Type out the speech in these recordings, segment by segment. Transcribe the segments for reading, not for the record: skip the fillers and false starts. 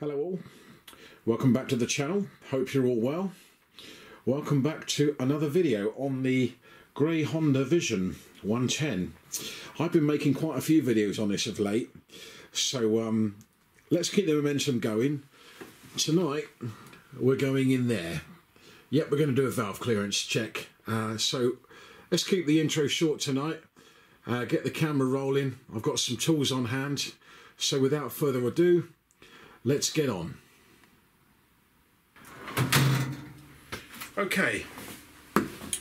Hello all, welcome back to the channel, hope you're all well. Welcome back to another video on the grey Honda Vision 110. I've been making quite a few videos on this of late, so let's keep the momentum going. Tonight we're going in there. Yep, we're going to do a valve clearance check, so let's keep the intro short tonight, get the camera rolling. I've got some tools on hand, so without further ado, let's get on. Okay,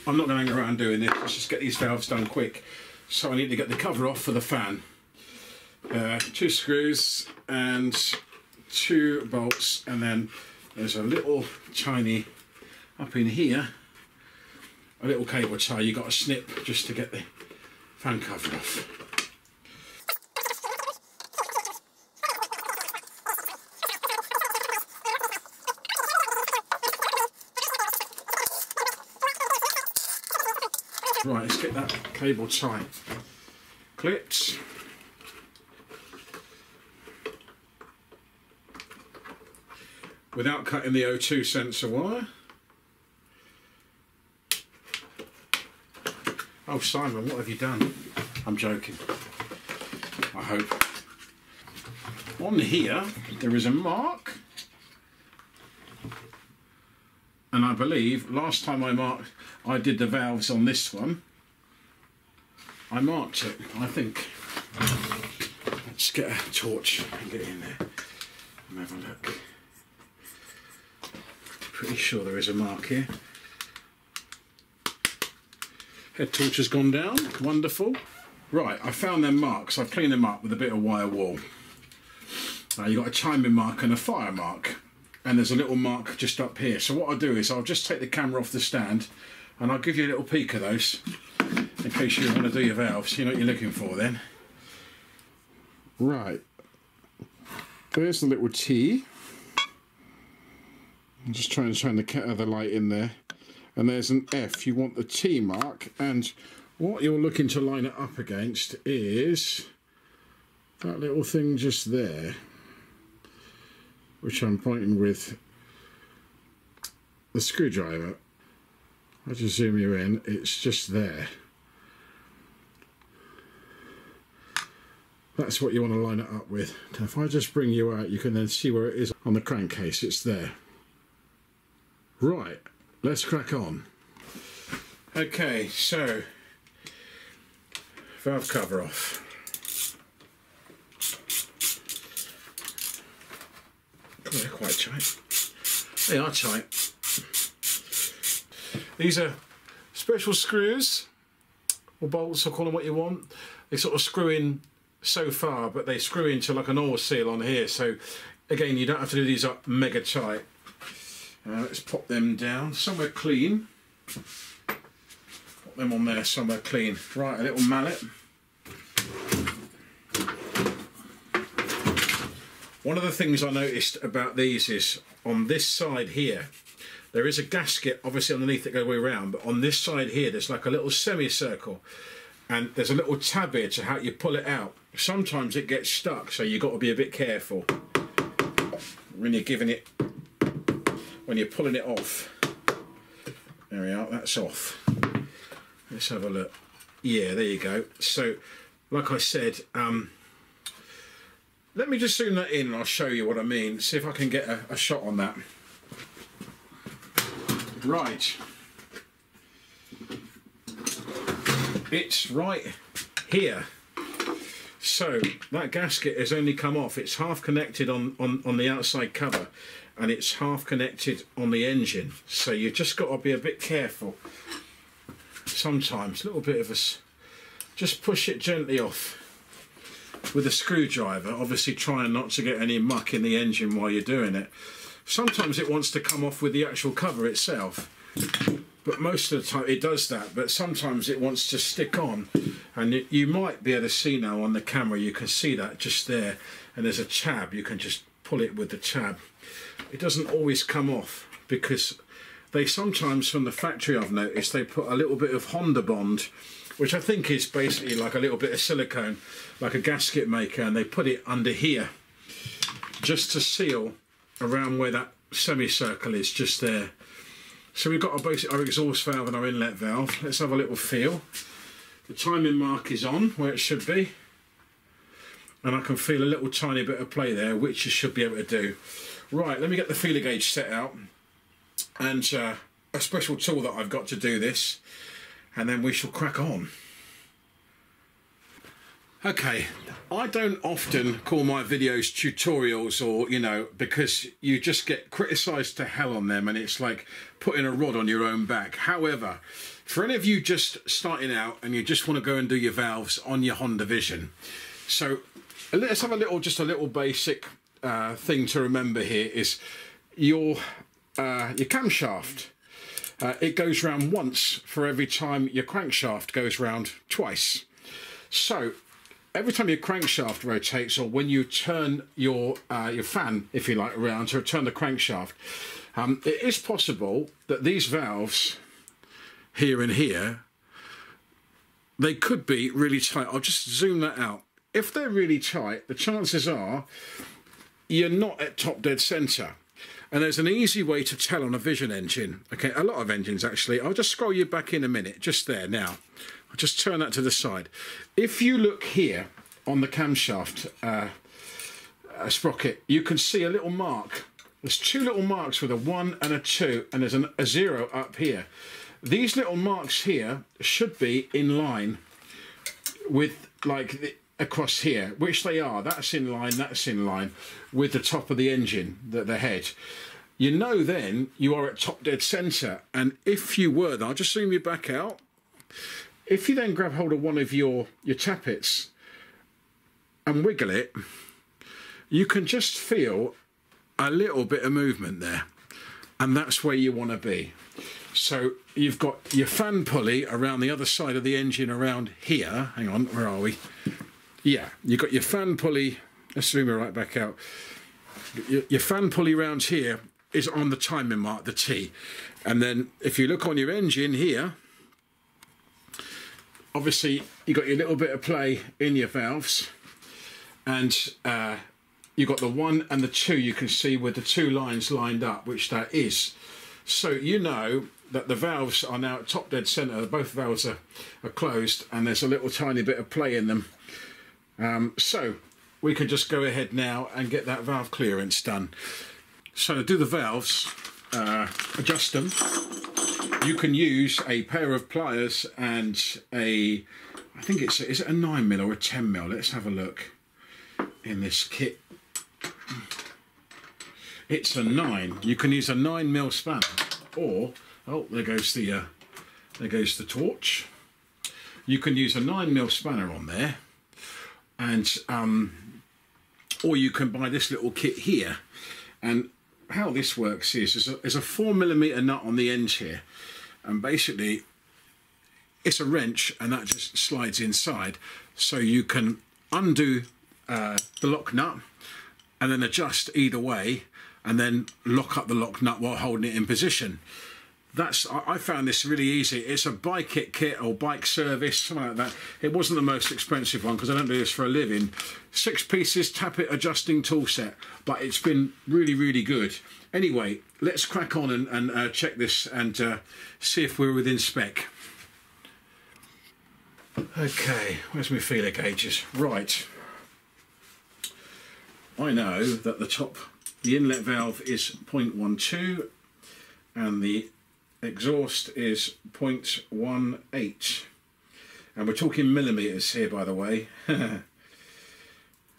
I'm not going to hang around doing this, let's just get these valves done quick. So I need to get the cover off for the fan. 2 screws and 2 bolts, and then there's a little tiny, up in here, a little cable tie you've got to snip just to get the fan cover off. Right, let's get that cable tie clipped. Without cutting the O2 sensor wire. Oh Simon, what have you done? I'm joking. I hope. On here there is a mark. And I believe last time I did the valves on this one, I marked it, I think. Let's get a torch and get in there and have a look. Pretty sure there is a mark here. Head torch has gone down, wonderful. Right, I found them marks, I've cleaned them up with a bit of wire wool. Now you've got a timing mark and a fire mark. And there's a little mark just up here. So what I'll do is I'll just take the camera off the stand and I'll give you a little peek of those in case you want to do your valves. You know what you're looking for then. Right. There's the little T. I'm just trying to shine the other light in there. And there's an F. You want the T mark. And what you're looking to line it up against is that little thing just there, which I'm pointing with the screwdriver. I'll just zoom you in, it's just there. That's what you want to line it up with. Now if I just bring you out, you can then see where it is on the crankcase, it's there. Right, let's crack on. Okay, so, valve cover off. Oh, they're quite tight. They are tight. These are special screws, or bolts, or call them what you want. They sort of screw in so far, but they screw into like an oil seal on here. So again, you don't have to do these up mega tight. Let's pop them down somewhere clean. Put them on there somewhere clean. Right, a little mallet. One of the things I noticed about these is on this side here, there is a gasket obviously underneath that goes way around, but on this side here there's like a little semicircle and there's a little tab here to how you pull it out. Sometimes it gets stuck, so you've got to be a bit careful when you're when you're pulling it off. There we are, that's off. Let's have a look. Yeah, there you go. So like I said, let me just zoom that in and I'll show you what I mean. See if I can get a shot on that. Right. It's right here. So that gasket has only come off. It's half connected on the outside cover and it's half connected on the engine. So you've just got to be a bit careful. Sometimes, a little bit of just push it gently off with a screwdriver, obviously trying not to get any muck in the engine while you're doing it. Sometimes it wants to come off with the actual cover itself, but most of the time it does that, but sometimes it wants to stick on, and you might be able to see now on the camera, you can see that just there, and there's a tab, you can just pull it with the tab. It doesn't always come off because they sometimes, from the factory I've noticed, they put a little bit of Honda Bond, which I think is basically like a little bit of silicone, like a gasket maker, and they put it under here just to seal around where that semicircle is, just there. So we've got our exhaust valve and our inlet valve. Let's have a little feel. The timing mark is on where it should be, and I can feel a little tiny bit of play there, which you should be able to do. Right, let me get the feeler gauge set out, and a special tool that I've got to do this, and then we shall crack on. Okay, I don't often call my videos tutorials, or, you know, because you just get criticised to hell on them, and it's like putting a rod on your own back. However, for any of you just starting out and you just want to go and do your valves on your Honda Vision, so let's have just a little basic thing to remember here is your camshaft. It goes round once for every time your crankshaft goes round twice. So every time your crankshaft rotates, or when you turn your fan, if you like, around to turn the crankshaft, it is possible that these valves here and here, they could be really tight. I'll just zoom that out. If they're really tight, the chances are you're not at top dead centre. And there's an easy way to tell on a Vision engine. Okay, a lot of engines actually. I'll just scroll you back in a minute, just there now. I'll just turn that to the side. If you look here on the camshaft sprocket, you can see a little mark. There's two little marks with a 1 and a 2, and there's a 0 up here. These little marks here should be in line with, like, across here, which they are. That's in line with the top of the engine, the head. You know then you are at top dead centre, and if you were, I'll just zoom you back out. If you then grab hold of one of your tappets and wiggle it, you can just feel a little bit of movement there, and that's where you want to be. So you've got your fan pulley around the other side of the engine around here. Hang on, where are we? Yeah, you've got your fan pulley. Let's zoom it right back out. Your fan pulley round here is on the timing mark, the T. And then if you look on your engine here, obviously you've got your little bit of play in your valves, and you've got the 1 and the 2, you can see with the 2 lines lined up, which that is. So you know that the valves are now at top dead centre. Both valves are closed, and there's a little tiny bit of play in them. So we can just go ahead now and get that valve clearance done. So to do the valves, adjust them, you can use a pair of pliers and I think is it a 9mm or a 10mm? Let's have a look in this kit. It's a 9. You can use a 9mm spanner, or, oh, there goes the torch. You can use a 9mm spanner on there, and or you can buy this little kit here. And how this works is there's a 4mm nut on the end here, and basically it's a wrench, and that just slides inside, so you can undo the lock nut and then adjust either way, and then lock up the lock nut while holding it in position. I found this really easy. It's a bike kit or bike service, something like that. It wasn't the most expensive one because I don't do this for a living. 6 pieces tappet adjusting tool set, but it's been really, really good. Anyway, let's crack on and check this and see if we're within spec. Okay, where's my feeler gauges? Right. I know that the inlet valve is 0.12 and the exhaust is 0.18, and we're talking millimeters here, by the way.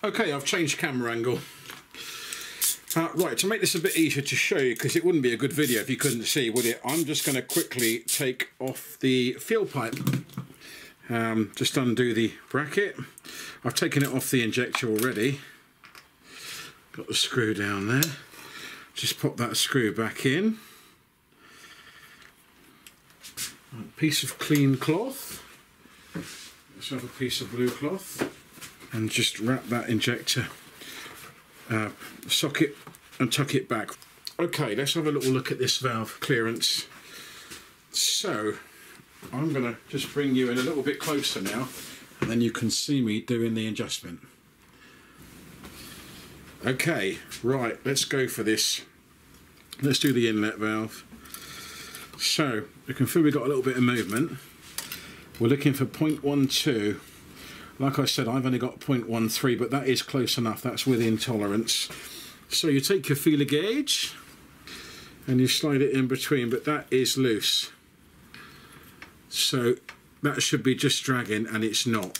Okay, I've changed camera angle. Right, to make this a bit easier to show you, because it wouldn't be a good video if you couldn't see, would it? I'm just going to quickly take off the fuel pipe. Just undo the bracket. I've taken it off the injector already. Got the screw down there. Just pop that screw back in. A piece of clean cloth. Let's have a piece of blue cloth, and just wrap that injector socket and tuck it back. Okay, let's have a little look at this valve clearance. So I'm going to just bring you in a little bit closer now, and then you can see me doing the adjustment. Okay, right, let's go for this. Let's do the inlet valve. So you can feel we've got a little bit of movement. We're looking for 0.12. Like I said, I've only got 0.13, but that is close enough. That's within tolerance. So you take your feeler gauge and you slide it in between, but that is loose. So that should be just dragging, and it's not.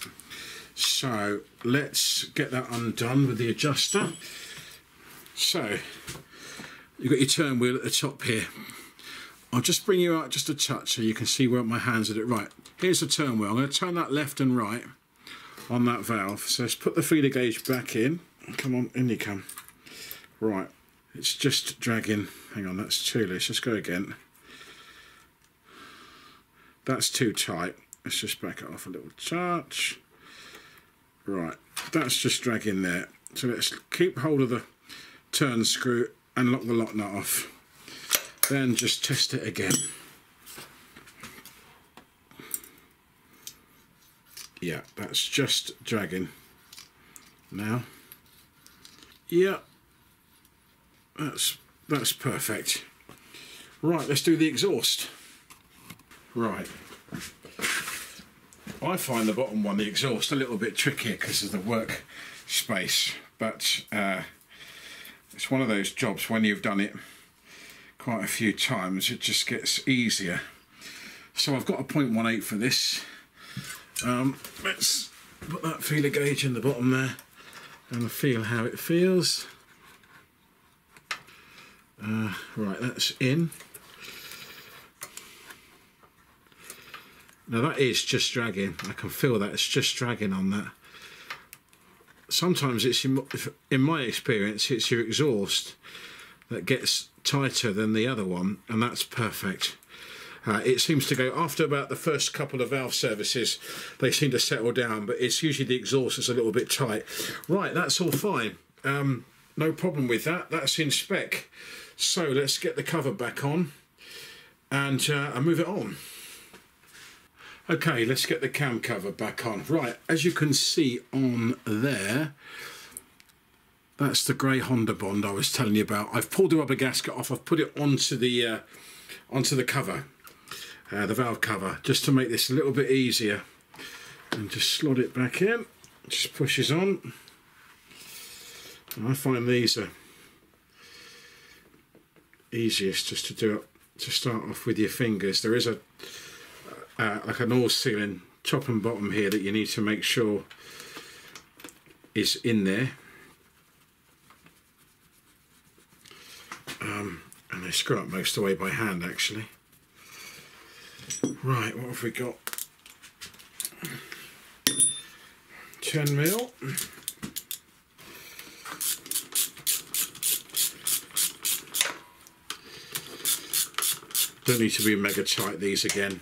So let's get that undone with the adjuster. So you've got your turn wheel at the top here. I'll just bring you out just a touch so you can see where my hands are at. Right, here's the turn wheel. I'm going to turn that left and right on that valve. So let's put the feeler gauge back in. Come on, in you come. Right, it's just dragging. Hang on, that's too loose. Let's go again. That's too tight. Let's just back it off a little touch. Right, that's just dragging there. So let's keep hold of the turn screw and lock the lock nut off. Then just test it again. Yeah, that's just dragging. Now, yeah, that's perfect. Right, let's do the exhaust. Right. I find the bottom one, the exhaust, a little bit trickier because of the work space, but it's one of those jobs when you've done it quite a few times, it just gets easier. So I've got a 0.18 for this. Let's put that feeler gauge in the bottom there and feel how it feels. Right, that's in. Now that is just dragging. I can feel that it's just dragging on that. Sometimes it's, in my experience, it's your exhaust that gets tighter than the other one, and that's perfect. It seems to go, after about the first couple of valve services, they seem to settle down, but it's usually the exhaust that's a little bit tight. Right, that's all fine. No problem with that. That's in spec. So let's get the cover back on and move it on. Okay, let's get the cam cover back on. Right, as you can see on there, that's the grey Honda Bond I was telling you about. I've pulled the rubber gasket off. I've put it onto the cover, the valve cover, just to make this a little bit easier. And just slot it back in. Just pushes on. And I find these are easiest just to do it, to start off with your fingers. There is a like an oil sealing top and bottom here that you need to make sure is in there. And they screw up most of the way by hand actually. Right, what have we got? 10mm. Don't need to be mega tight these again.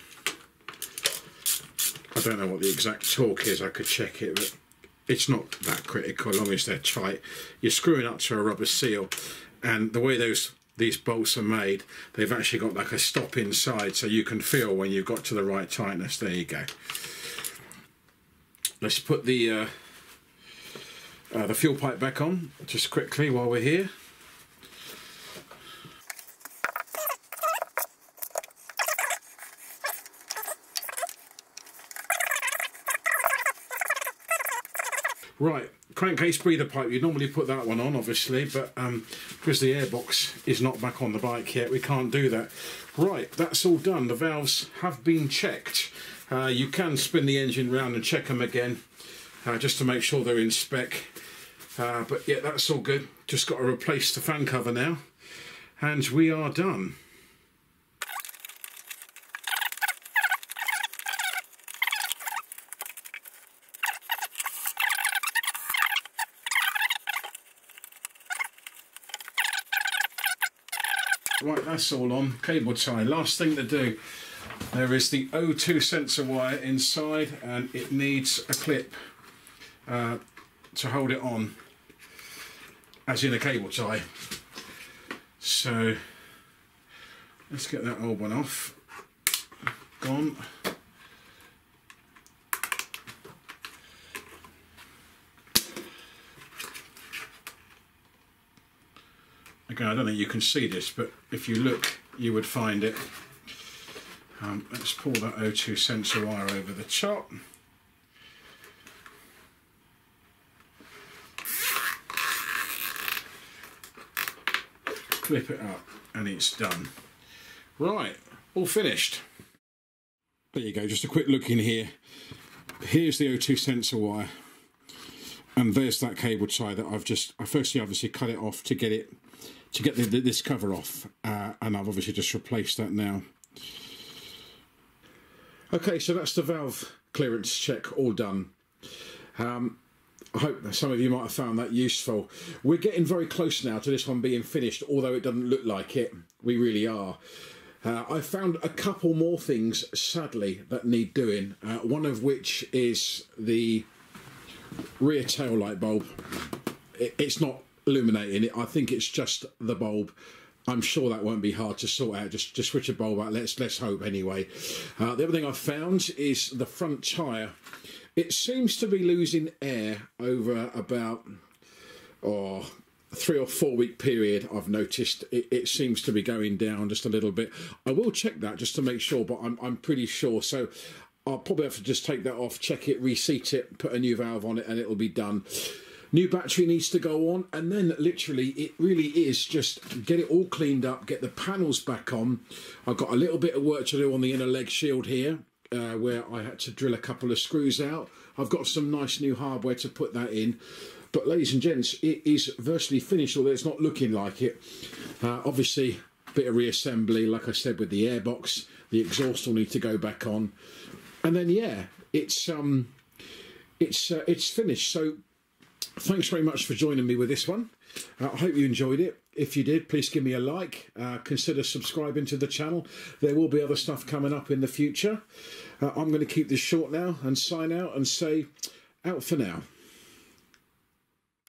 I don't know what the exact torque is, I could check it, but it's not that critical as long as they're tight. You're screwing up to a rubber seal, and the way these bolts are made, they've actually got like a stop inside, so you can feel when you've got to the right tightness. There you go. Let's put the fuel pipe back on just quickly while we're here. Right, crankcase breather pipe, you normally put that one on obviously, but because the airbox is not back on the bike yet, we can't do that. Right, that's all done. The valves have been checked. You can spin the engine round and check them again, just to make sure they're in spec. But yeah, that's all good. Just got to replace the fan cover now, and we are done. Right, that's all on. Cable tie. Last thing to do. There is the O2 sensor wire inside, and it needs a clip to hold it on, as in a cable tie. So let's get that old one off. Gone. Again, I don't think you can see this, but if you look, you would find it. Let's pull that O2 sensor wire over the top. Clip it up and it's done. Right, all finished. There you go, just a quick look in here. Here's the O2 sensor wire, and there's that cable tie that I firstly obviously cut it off to get this cover off, and I've obviously just replaced that now. Okay, so that's the valve clearance check all done. I hope some of you might have found that useful. We're getting very close now to this one being finished, although it doesn't look like it. We really are. I found a couple more things, sadly, that need doing. One of which is the rear tail light bulb. It's not illuminating. I think it's just the bulb. I'm sure that won't be hard to sort out. Just switch a bulb out. Let's hope anyway. The other thing I found is the front tyre. It seems to be losing air over about 3 or 4 week period. I've noticed it seems to be going down just a little bit. I will check that just to make sure, but I'm pretty sure. So I'll probably have to just take that off, check it, reseat it, put a new valve on it, and it'll be done. New battery needs to go on, and then literally it really is just get it all cleaned up, get the panels back on. I've got a little bit of work to do on the inner leg shield here, where I had to drill a couple of screws out. I've got some nice new hardware to put that in. But ladies and gents, it is virtually finished, although it's not looking like it. Obviously, a bit of reassembly, like I said, with the airbox. The exhaust will need to go back on. And then, yeah, it's finished. So thanks very much for joining me with this one. I hope you enjoyed it. If you did, please give me a like. Consider subscribing to the channel. There will be other stuff coming up in the future. I'm going to keep this short now and sign out and say out for now.